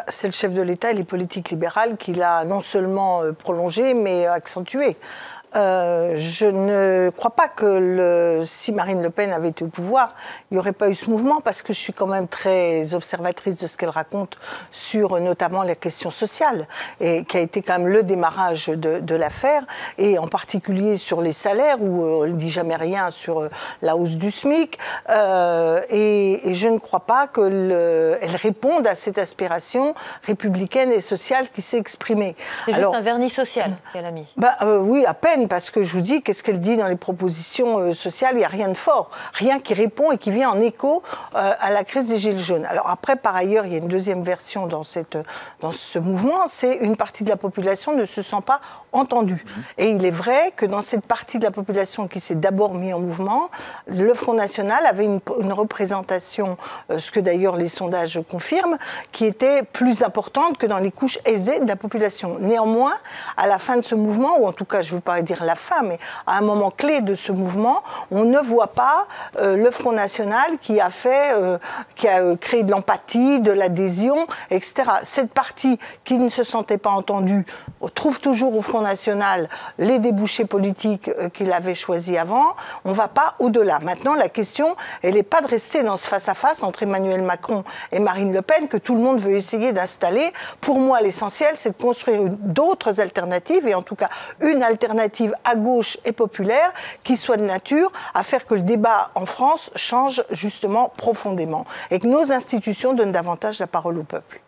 C'est le chef de l'État et les politiques libérales qui l'a non seulement prolongé, mais accentué. Je ne crois pas que si Marine Le Pen avait été au pouvoir, il n'y aurait pas eu ce mouvement, parce que je suis quand même très observatrice de ce qu'elle raconte sur notamment les questions sociales, et qui a été quand même le démarrage de l'affaire, et en particulier sur les salaires, où elle ne dit jamais rien sur la hausse du SMIC, et je ne crois pas qu'elle réponde à cette aspiration républicaine et sociale qui s'est exprimée. C'est juste un vernis social qu'elle a mis. Oui, à peine. Parce que je vous dis, qu'est-ce qu'elle dit dans les propositions sociales? Il n'y a rien de fort, rien qui répond et qui vient en écho à la crise des Gilets jaunes. Alors après, par ailleurs, il y a une deuxième version dans ce mouvement, c'est une partie de la population ne se sent pas entendue. Et il est vrai que dans cette partie de la population qui s'est d'abord mise en mouvement, le Front National avait une représentation, ce que d'ailleurs les sondages confirment, qui était plus importante que dans les couches aisées de la population. Néanmoins, à la fin de ce mouvement, ou en tout cas, je ne veux pas dire la fin, mais à un moment clé de ce mouvement, on ne voit pas le Front National qui a créé de l'empathie, de l'adhésion, etc. Cette partie qui ne se sentait pas entendue trouve toujours au Front National les débouchés politiques qu'il avait choisis avant. On ne va pas au-delà. Maintenant, la question, elle n'est pas de rester dans ce face-à-face entre Emmanuel Macron et Marine Le Pen que tout le monde veut essayer d'installer. Pour moi, l'essentiel, c'est de construire d'autres alternatives, et en tout cas une alternative à gauche et populaire qui soit de nature à faire que le débat en France change justement profondément et que nos institutions donnent davantage la parole au peuple.